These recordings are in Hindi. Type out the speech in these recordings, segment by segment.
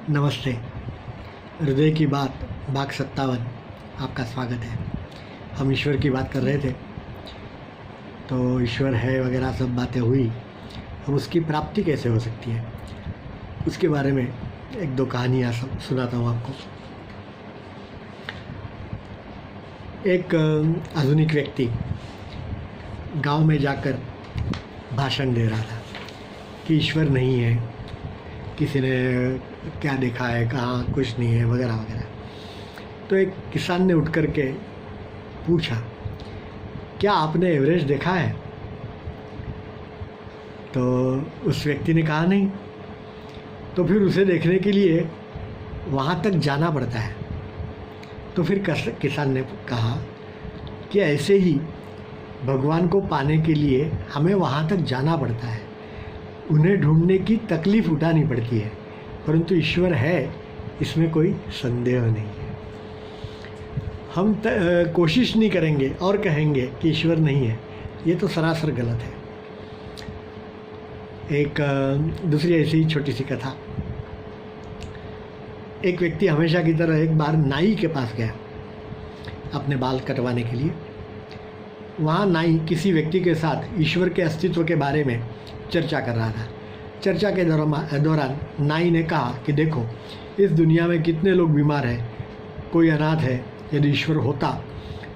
नमस्ते। हृदय की बात भाग 57 आपका स्वागत है। हम ईश्वर की बात कर रहे थे, तो ईश्वर है वगैरह सब बातें हुई। अब उसकी प्राप्ति कैसे हो सकती है, उसके बारे में एक दो कहानियाँ सुनाता हूँ आपको। एक आधुनिक व्यक्ति गांव में जाकर भाषण दे रहा था कि ईश्वर नहीं है, किसी ने क्या देखा है, कहाँ कुछ नहीं है वगैरह वगैरह। तो एक किसान ने उठ कर के पूछा, क्या आपने एवरेस्ट देखा है? तो उस व्यक्ति ने कहा नहीं। तो फिर उसे देखने के लिए वहाँ तक जाना पड़ता है। तो फिर किसान ने कहा कि ऐसे ही भगवान को पाने के लिए हमें वहाँ तक जाना पड़ता है, उन्हें ढूंढने की तकलीफ़ उठानी पड़ती है, परंतु ईश्वर है, इसमें कोई संदेह नहीं है। हम कोशिश नहीं करेंगे और कहेंगे कि ईश्वर नहीं है, ये तो सरासर गलत है। एक दूसरी ऐसी ही छोटी सी कथा। एक व्यक्ति हमेशा की तरह एक बार नाई के पास गया अपने बाल कटवाने के लिए। वहाँ नाई किसी व्यक्ति के साथ ईश्वर के अस्तित्व के बारे में चर्चा कर रहा था। चर्चा के दौरान नाई ने कहा कि देखो, इस दुनिया में कितने लोग बीमार हैं, कोई अनाथ है, यदि ईश्वर होता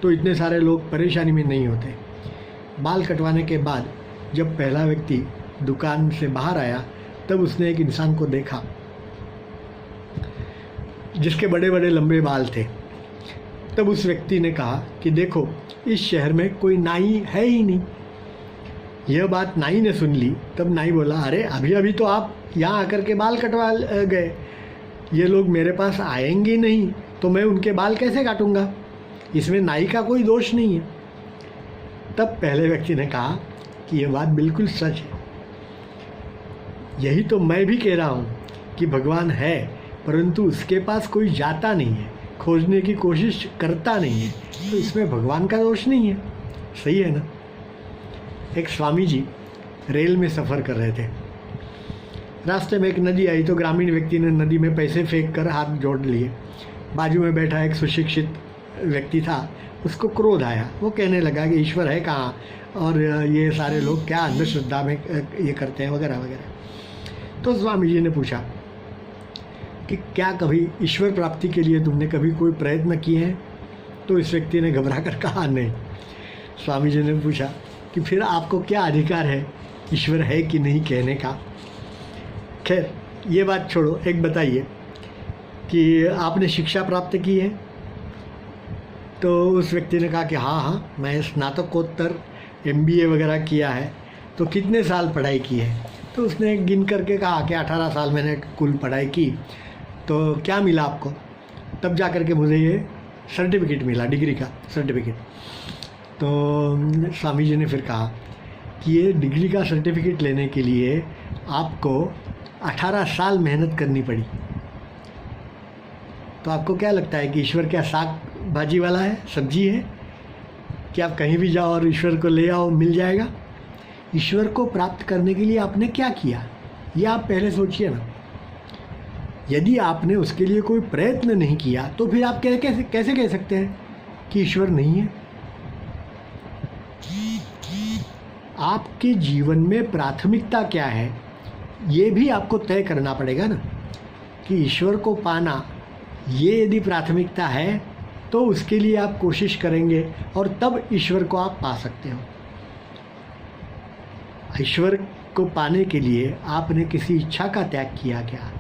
तो इतने सारे लोग परेशानी में नहीं होते। बाल कटवाने के बाद जब पहला व्यक्ति दुकान से बाहर आया, तब उसने एक इंसान को देखा जिसके बड़े बड़े लंबे बाल थे। तब उस व्यक्ति ने कहा कि देखो, इस शहर में कोई नाई है ही नहीं। यह बात नाई ने सुन ली। तब नाई बोला, अरे अभी अभी तो आप यहाँ आकर के बाल कटवा गए, ये लोग मेरे पास आएंगे नहीं तो मैं उनके बाल कैसे काटूंगा, इसमें नाई का कोई दोष नहीं है। तब पहले व्यक्ति ने कहा कि यह बात बिल्कुल सच है, यही तो मैं भी कह रहा हूँ कि भगवान है, परंतु उसके पास कोई जाता नहीं है, खोजने की कोशिश करता नहीं है, तो इसमें भगवान का दोष नहीं है। सही है ना? एक स्वामी जी रेल में सफ़र कर रहे थे। रास्ते में एक नदी आई तो ग्रामीण व्यक्ति ने नदी में पैसे फेंक कर हाथ जोड़ लिए। बाजू में बैठा एक सुशिक्षित व्यक्ति था, उसको क्रोध आया। वो कहने लगा कि ईश्वर है कहाँ, और ये सारे लोग क्या अंधश्रद्धा में ये करते हैं वगैरह वगैरह। तो स्वामी जी ने पूछा कि क्या कभी ईश्वर प्राप्ति के लिए तुमने कभी कोई प्रयत्न किए हैं? तो इस व्यक्ति ने घबरा कर कहा नहीं। स्वामी जी ने पूछा कि फिर आपको क्या अधिकार है ईश्वर है कि नहीं कहने का? खैर, ये बात छोड़ो, एक बताइए कि आपने शिक्षा प्राप्त की है? तो उस व्यक्ति ने कहा कि हाँ, मैं स्नातकोत्तर MBA वगैरह किया है। तो कितने साल पढ़ाई की है? तो उसने गिन करके कहा कि 18 साल मैंने कुल पढ़ाई की। तो क्या मिला आपको? तब जा कर के मुझे ये सर्टिफिकेट मिला, डिग्री का सर्टिफिकेट। तो स्वामी जी ने फिर कहा कि ये डिग्री का सर्टिफिकेट लेने के लिए आपको 18 साल मेहनत करनी पड़ी। तो आपको क्या लगता है कि ईश्वर क्या साग भाजी वाला है, सब्जी है कि आप कहीं भी जाओ और ईश्वर को ले आओ, मिल जाएगा? ईश्वर को प्राप्त करने के लिए आपने क्या किया, ये आप पहले सोचिए ना। यदि आपने उसके लिए कोई प्रयत्न नहीं किया तो फिर आप कैसे कह सकते हैं कि ईश्वर नहीं है? आपके जीवन में प्राथमिकता क्या है, ये भी आपको तय करना पड़ेगा ना। कि ईश्वर को पाना, ये यदि प्राथमिकता है तो उसके लिए आप कोशिश करेंगे और तब ईश्वर को आप पा सकते हो। ईश्वर को पाने के लिए आपने किसी इच्छा का त्याग किया क्या,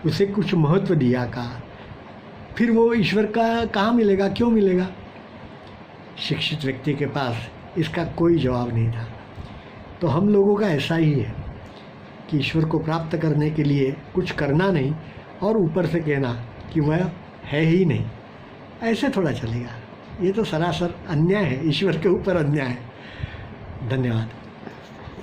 उसे कुछ महत्व दिया का? फिर वो ईश्वर का कहाँ मिलेगा, क्यों मिलेगा? शिक्षित व्यक्ति के पास इसका कोई जवाब नहीं था। तो हम लोगों का ऐसा ही है कि ईश्वर को प्राप्त करने के लिए कुछ करना नहीं और ऊपर से कहना कि वह है ही नहीं। ऐसे थोड़ा चलेगा, ये तो सरासर अन्याय है, ईश्वर के ऊपर अन्याय है। धन्यवाद।